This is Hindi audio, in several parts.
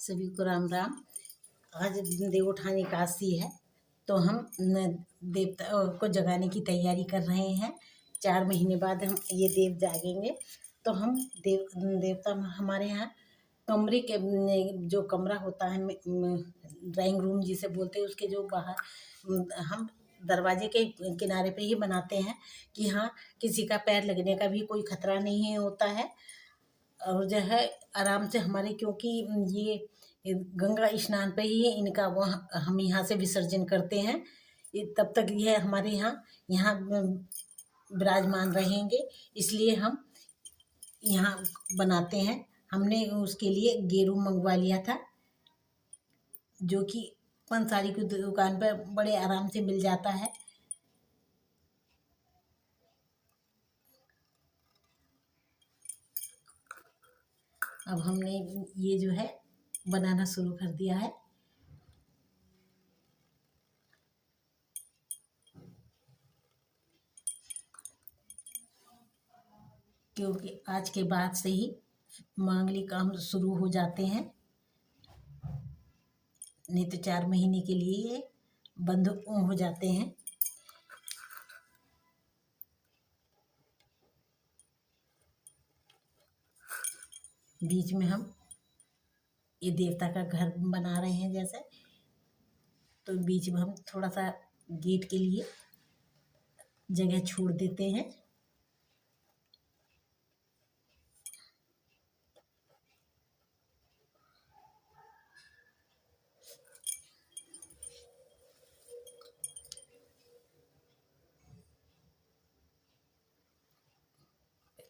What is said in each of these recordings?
सभी को राम राम। आज देवोत्थान एकादशी है, तो हम देवता को जगाने की तैयारी कर रहे हैं। 4 महीने बाद हम ये देव जागेंगे। तो हम देवता हमारे यहाँ कमरे के जो कमरा होता है, ड्राइंग रूम जिसे बोलते हैं, उसके जो बाहर हम दरवाजे के किनारे पे ही बनाते हैं कि हाँ, किसी का पैर लगने का भी कोई खतरा नहीं होता है। और जो है आराम से हमारे, क्योंकि ये गंगा स्नान पे ही इनका वहाँ हम यहाँ से विसर्जन करते हैं। तब तक ये हमारे यहाँ विराजमान रहेंगे, इसलिए हम यहाँ बनाते हैं। हमने उसके लिए गेरू मंगवा लिया था, जो कि पंसारी की दुकान पर बड़े आराम से मिल जाता है। अब हमने ये जो है बनाना शुरू कर दिया है। क्योंकि आज के बाद से ही मांगलिक काम शुरू हो जाते हैं, नहीं तो 4 महीने के लिए ये बंद हो जाते हैं। बीच में हम ये देवता का घर बना रहे हैं जैसे, तो बीच में हम थोड़ा सा गेट के लिए जगह छोड़ देते हैं।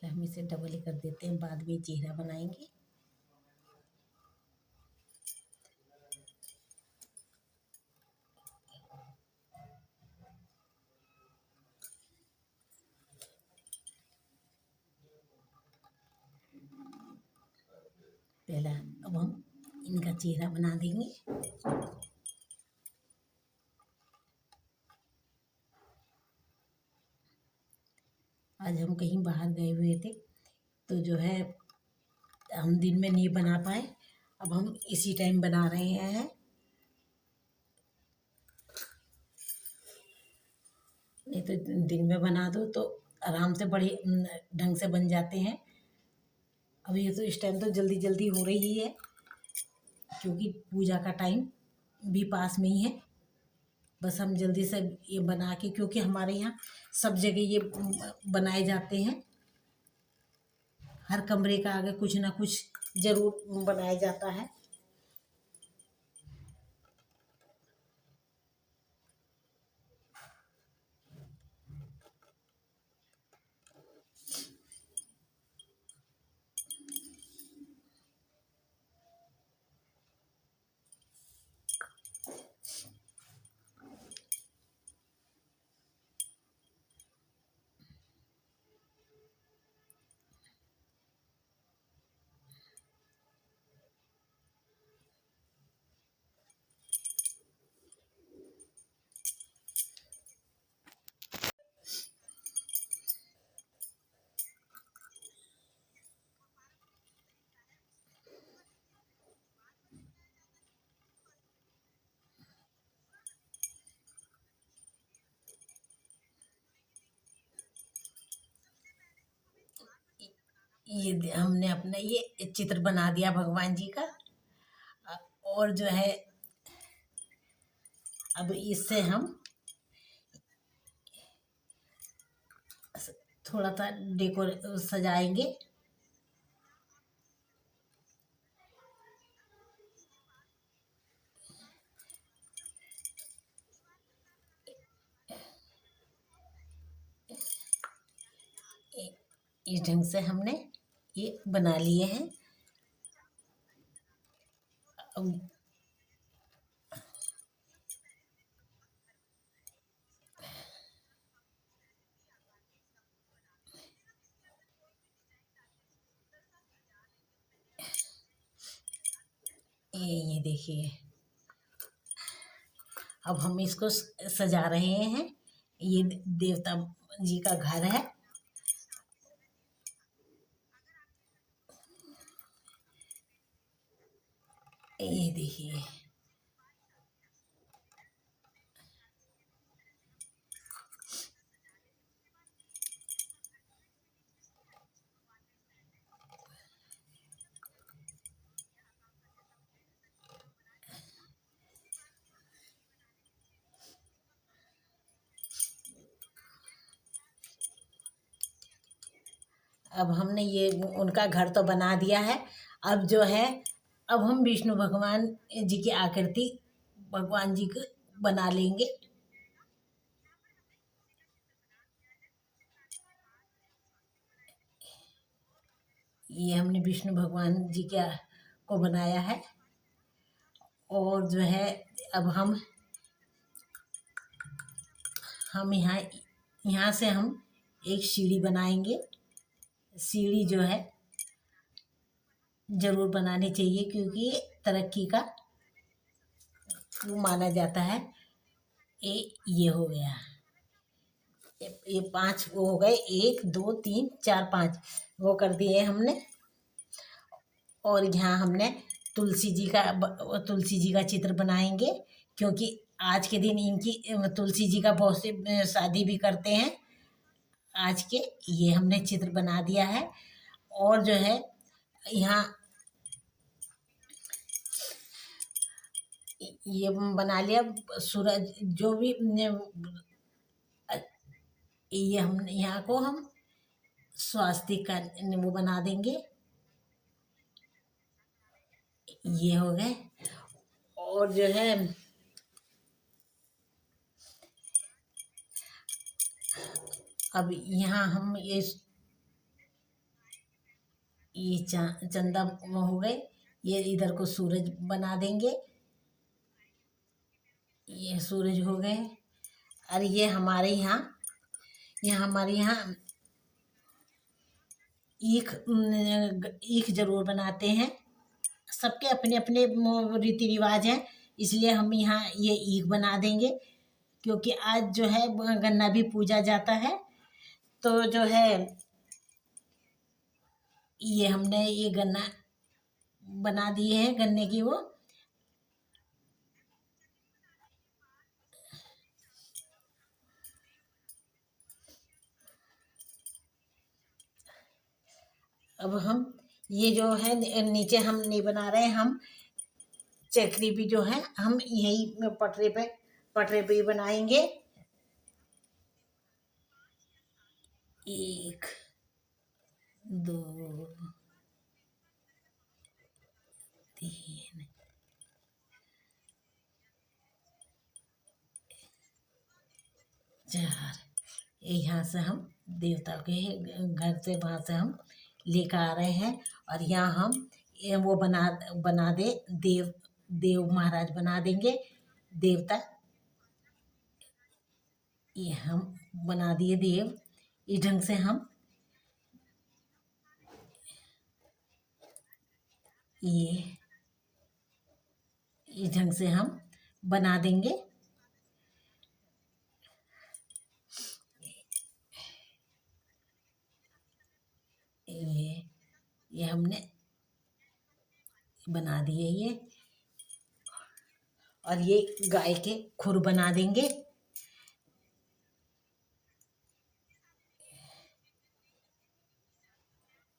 पहले हम इसे डबल कर देते हैं, बाद में चेहरा बनाएंगे। पहला अब हम इनका चेहरा बना देंगे। आज हम कहीं बाहर गए हुए थे, तो जो है हम दिन में नहीं बना पाए। अब हम इसी टाइम बना रहे हैं। नहीं तो दिन में बना दो तो आराम से बड़े ढंग से बन जाते हैं। अब ये तो इस टाइम तो जल्दी जल्दी हो रही है, क्योंकि पूजा का टाइम भी पास में ही है। बस हम जल्दी से ये बना के, क्योंकि हमारे यहाँ सब जगह ये बनाए जाते हैं। हर कमरे का आगे कुछ ना कुछ जरूर बनाया जाता है। ये हमने अपना ये चित्र बना दिया भगवान जी का। और जो है अब इससे हम थोड़ा सा डेकोर सजाएंगे। इस ढंग से हमने ये बना लिए हैं। अब ये देखिए, अब हम इसको सजा रहे हैं। ये देवता जी का घर है। ये देखिए, अब हमने ये उनका घर तो बना दिया है। अब जो है, अब हम विष्णु भगवान जी की आकृति भगवान जी को बना लेंगे। ये हमने विष्णु भगवान जी का को बनाया है। और जो है, अब हम यहाँ से हम एक सीढ़ी बनाएंगे। सीढ़ी जो है ज़रूर बनानी चाहिए, क्योंकि तरक्की का वो माना जाता है। ये हो गया, ये 5 वो हो गए, 1 2 3 4 5 वो कर दिए हमने। और यहाँ हमने तुलसी जी का चित्र बनाएंगे, क्योंकि आज के दिन इनकी तुलसी जी का बहुत से शादी भी करते हैं आज के। ये हमने चित्र बना दिया है। और जो है, यहाँ ये बना लिया सूरज, जो भी ये हम यहाँ को हम स्वास्तिक का वो बना देंगे। ये हो गए। और जो है, अब यहाँ हम ये चंदा हो गए। ये इधर को सूरज बना देंगे। ये सूरज हो गए। और ये हमारे यहाँ ईख जरूर बनाते हैं। सबके अपने अपने रीति रिवाज हैं, इसलिए हम यहाँ ये ईख बना देंगे, क्योंकि आज जो है गन्ना भी पूजा जाता है। तो जो है, ये हमने ये गन्ना बना दिए हैं, गन्ने की वो। अब हम ये जो है नीचे हम नहीं बना रहे, हम चक्री भी जो है हम यही पटरे पे ही बनाएंगे। 1 2 3 4। यहाँ से हम देवता के घर से, वहाँ से हम लेकर आ रहे हैं। और यहाँ हम वो बना दे देव महाराज बना देंगे, देवता। ये हम बना दिए देव। इस ढंग से हम ये इस ढंग से हम बना देंगे। ये हमने बना दिए ये। और ये गाय के खुर बना देंगे।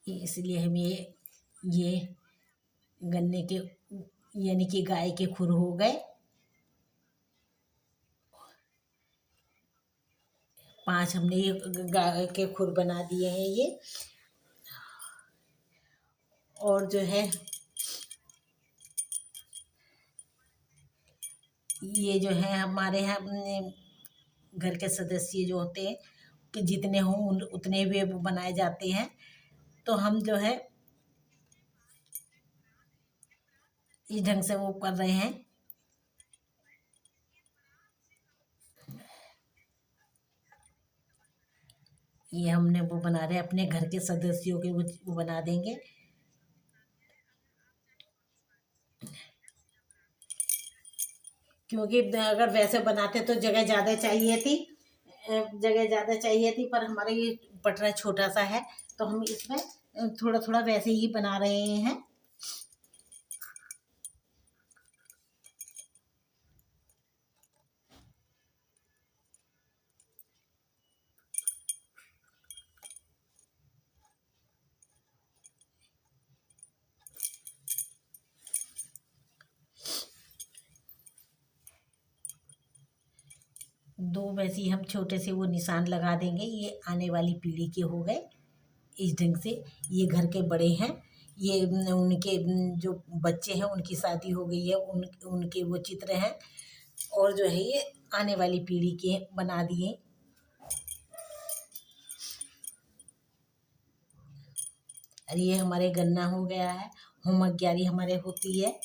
इसलिए हम ये गन्ने के यानी कि गाय के खुर हो गए। 5 हमने ये गाय के खुर बना दिए हैं ये। और जो है, ये जो है हमारे यहाँ घर के सदस्य जो होते हैं कि जितने हों उतने भी बनाए जाते हैं। तो हम जो है इस ढंग से वो कर रहे हैं। ये हमने वो बना रहे हैं, अपने घर के सदस्यों के वो बना देंगे। क्योंकि अगर वैसे बनाते तो जगह ज़्यादा चाहिए थी, पर हमारा ये पटरा छोटा सा है, तो हम इसमें थोड़ा थोड़ा वैसे ही बना रहे हैं। दो वैसे ही हम छोटे से वो निशान लगा देंगे। ये आने वाली पीढ़ी के हो गए इस ढंग से। ये घर के बड़े हैं, ये उनके जो बच्चे हैं उनकी शादी हो गई है, उनके वो चित्र हैं। और जो है ये आने वाली पीढ़ी के बना दिए। और ये हमारे गन्ना हो गया है। होमवर्क ग्यारह हमारे होती है।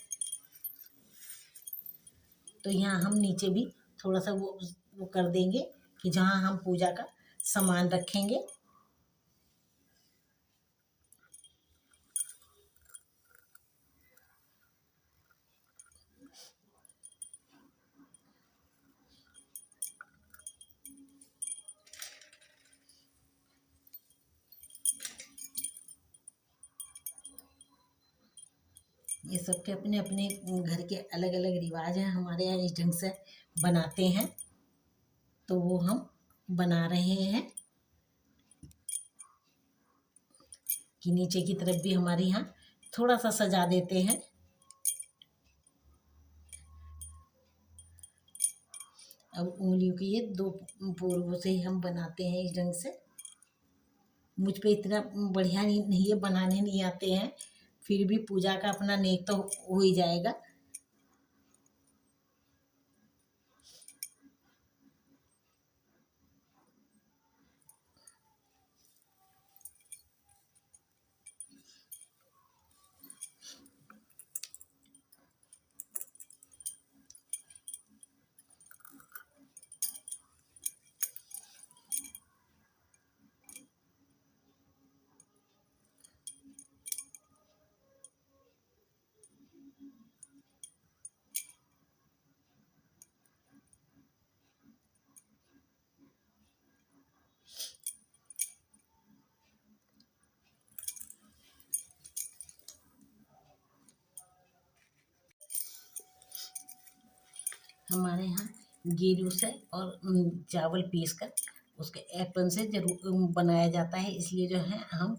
तो यहाँ हम नीचे भी थोड़ा सा वो कर देंगे कि जहाँ हम पूजा का सामान रखेंगे। ये सबके अपने अपने घर के अलग अलग रिवाज हैं। हमारे यहाँ इस ढंग से बनाते हैं, तो वो हम बना रहे हैं कि नीचे की तरफ भी हमारे यहाँ थोड़ा सा सजा देते हैं। अब उंगलियों के ये दो पूर्वों से ही हम बनाते हैं इस ढंग से। मुझ पे इतना बढ़िया नहीं ये बनाने नहीं आते हैं, फिर भी पूजा का अपना नेक तो हो ही जाएगा। हमारे यहाँ गेरू से और चावल पीस कर उसके एप्पन से जरूर बनाया जाता है। इसलिए जो है हम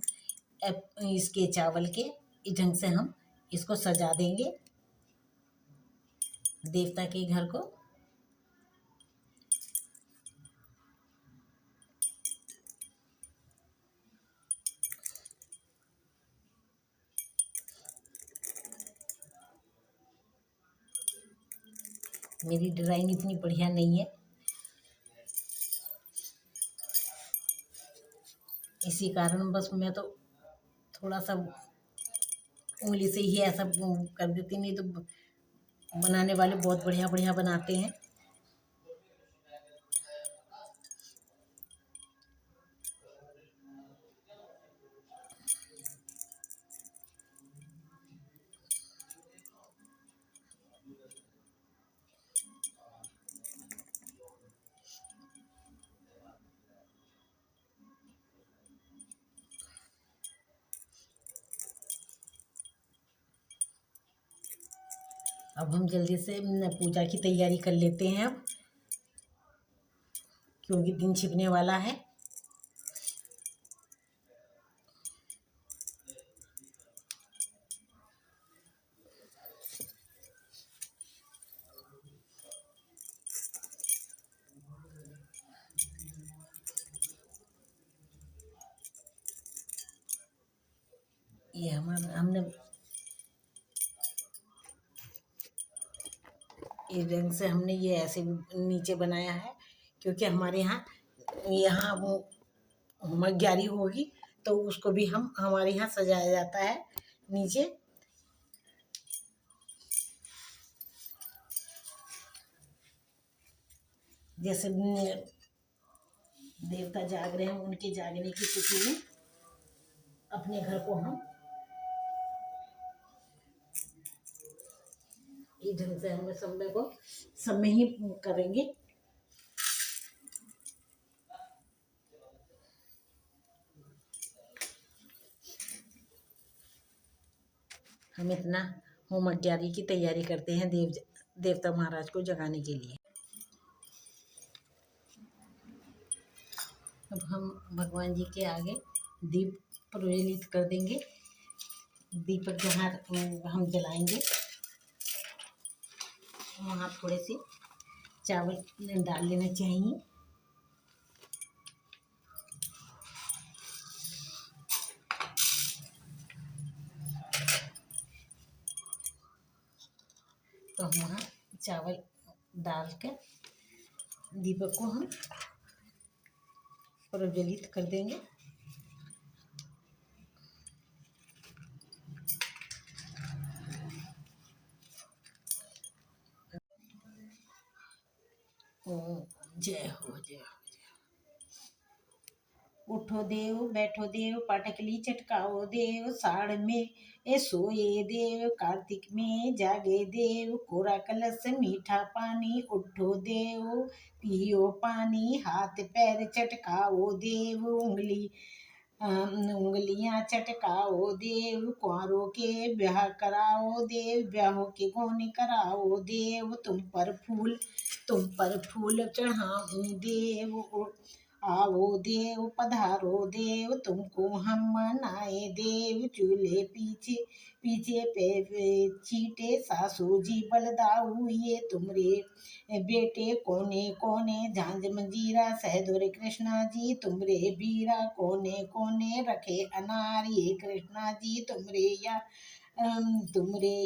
इसके चावल के इस ढंग से हम इसको सजा देंगे देवता के घर को। मेरी ड्राइंग इतनी बढ़िया नहीं है, इसी कारण बस मैं तो थोड़ा सा उंगली से ही ऐसा कर देती, नहीं तो बनाने वाले बहुत बढ़िया बढ़िया बनाते हैं। अब हम जल्दी से पूजा की तैयारी कर लेते हैं अब, क्योंकि दिन छिपने वाला है। ये हमने इस ढंग से हमने ये ऐसे नीचे बनाया है, क्योंकि हमारे यहाँ वो मग्यारी होगी तो उसको भी हमारे यहाँ सजाया जाता है नीचे। जैसे देवता जाग रहे हैं, उनके जागने की खुशी में अपने घर को हम इस ढंग से हम सब में ही करेंगे। हम इतना होम तैयारी की तैयारी करते हैं देवता महाराज को जगाने के लिए। अब हम भगवान जी के आगे दीप प्रज्वलित कर देंगे। दीपक जहाँ हम जलाएंगे वहाँ थोड़े से चावल डाल लेना चाहिए। तो हम वहाँ चावल डाल कर दीपक को हम प्रज्वलित कर देंगे। ओम जय हो जय हो। उठो देव बैठो देव पाटकली चटकाओ देव, साड़ में ए सोए देव, कार्तिक में जागे देव, कोरा कलश मीठा पानी, उठो देव पियो पानी, हाथ पैर चटकाओ देव, उंगलियां चटकाओ देव, कुंवारों के ब्याह कराओ देव, ब्याहों के गौने कराओ देव, तुम पर फूल चढ़ाऊं देव, आओ देव पधारो देव, तुमको हम मनाए देव, चूल्हे पीछे पीछे पे चीटे सासू जी बलदाऊ, ये तुमरे बेटे कोने कोने, झांझ मंजीरा सहदोरे कृष्णा जी, तुमरे बीरा कोने कोने, रखे अनार ये कृष्णा जी, तुमरे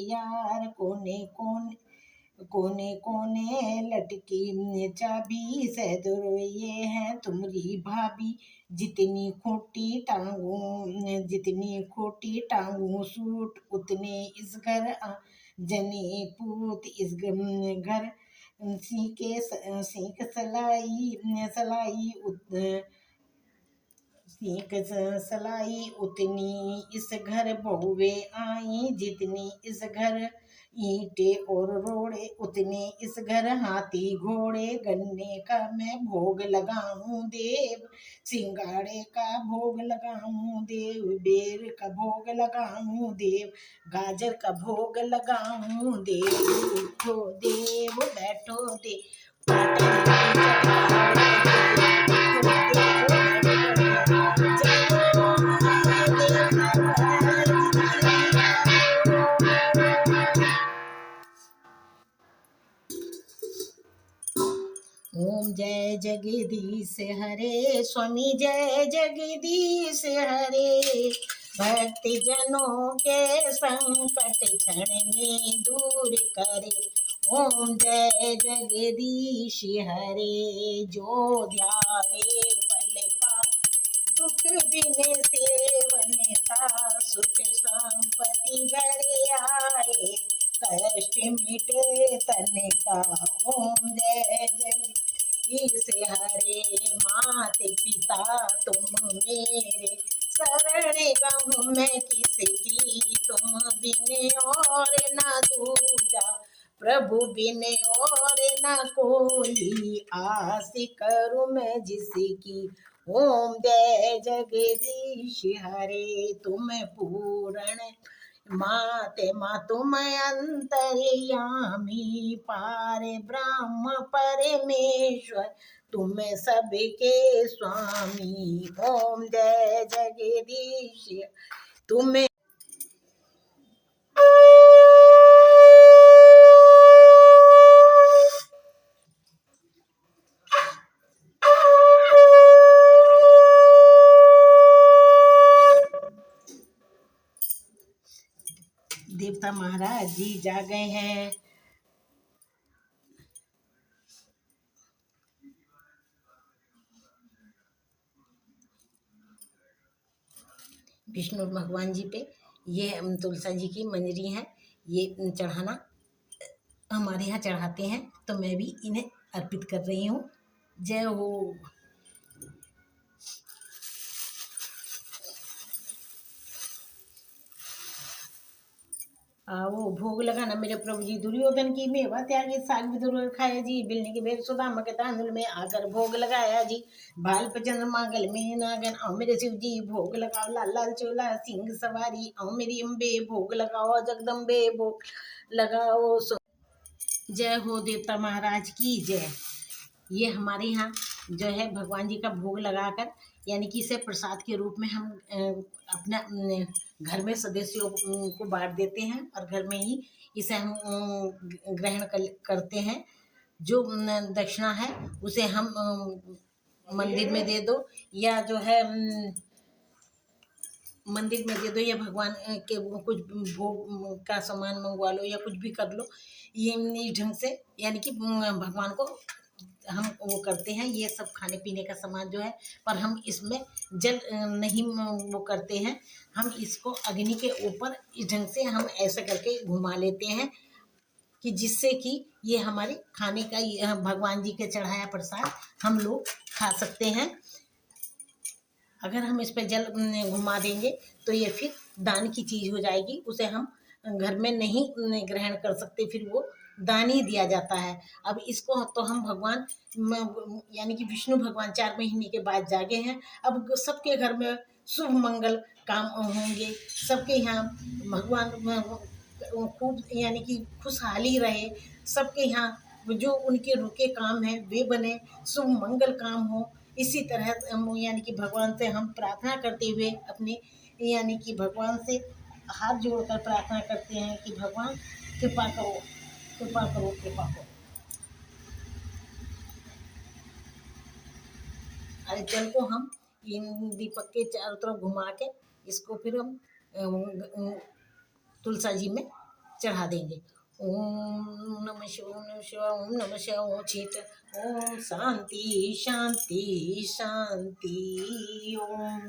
यार कोने कोने, कोने कोने लटकी चाबी, सहदोर ये है तुमरी भाभी, जितनी खोटी टांगू सूट, उतने इस घर जने पूत, इस घर सीख सलाई उतनी इस घर बहुवे आई, जितनी इस घर ईंटे और रोड़े, उतने इस घर हाथी घोड़े, गन्ने का मैं भोग लगाऊं देव, सिंगाड़े का भोग लगाऊं देव, बेर का भोग लगाऊं देव, गाजर का भोग लगाऊं देव, उठो देव बैठो देव, ओम जय जगदीश हरे, स्वामी जय जगदीश हरे, भक्ति जनों के संकट क्षण में दूर करे, ओम जय जगदीश हरे, जो ध्यावे फल पाए, दुख बिन सेवन सा, सुख संपत्ति घर आए, कष्ट मिटे तन का, ओम जय जगदीश हरे, माते पिता तुम मेरे, शरण गम मैं किसकी, तुम बिन और न दूजा, प्रभु बिन और न कोई, आस करूं मैं जिसकी, ओम जय जगदीश हरे, तुम पूर्ण माते माँ तुम अंतर्यामी, पार ब्रह्म परमेश्वर, तुम सबके स्वामी, ओम जय जगदीश तुम। देवता महाराज जी जा गए हैं। विष्णु भगवान जी पे ये तुलसा जी की मंजरी है, ये चढ़ाना हमारे यहाँ चढ़ाते हैं, तो मैं भी इन्हें अर्पित कर रही हूँ। जय हो। वो भोग लगाना मेरे प्रभु जी, दुर्योधन की मेवा त्यागी, साग भी दुर्ग खाया जी, बिलने के बेर सुदामा के तांदुल में आकर भोग लगाया जी, भाल पे चंद्रमा गल में नागन, आओ मेरे शिव जी भोग लगाओ, लाल लाल चोला सिंह सवारी, आओ मेरी अम्बे भोग लगाओ, जगदम्बे भोग लगाओ। जय हो देवता महाराज की जय। ये हमारे यहाँ जो है भगवान जी का भोग लगाकर, यानी कि इसे प्रसाद के रूप में हम अपना घर में सदस्यों को बांट देते हैं, और घर में ही इसे हम ग्रहण करते हैं। जो दक्षिणा है उसे हम मंदिर में दे दो, या जो है मंदिर में दे दो, या भगवान के कुछ भोग का सामान मंगवा लो, या कुछ भी कर लो। ये इस ढंग से यानी कि भगवान को हम वो करते हैं, ये सब खाने पीने का सामान जो है। पर हम इसमें जल नहीं वो करते हैं, हम इसको अग्नि के ऊपर इस ढंग से हम ऐसा करके घुमा लेते हैं कि जिससे कि ये हमारे खाने का भगवान जी के चढ़ाया प्रसाद हम लोग खा सकते हैं। अगर हम इस पे जल घुमा देंगे तो ये फिर दान की चीज़ हो जाएगी, उसे हम घर में नहीं ग्रहण कर सकते, फिर वो दान ही दिया जाता है। अब इसको तो हम भगवान यानी कि विष्णु भगवान 4 महीने के बाद जागे हैं। अब सबके घर में शुभ मंगल काम होंगे, सबके यहाँ भगवान खूब यानी कि खुशहाली रहे, सबके यहाँ जो उनके रुके काम हैं वे बने, शुभ मंगल काम हो। इसी तरह यानी कि भगवान से हम प्रार्थना करते हुए अपने यानी कि भगवान से हाथ जोड़कर प्रार्थना करते हैं कि भगवान कृपा करो, कृपा करो, कृपा करो। अरे जल को हम इन दीपक के चारों तरफ घुमा के इसको फिर हम तुलसा जी में चढ़ा देंगे। ओम नमः शिवाय, ओम नमः शिवाय, ओम नमः शिवाय। ओम चेत, ओम शांति शांति शांति। ओम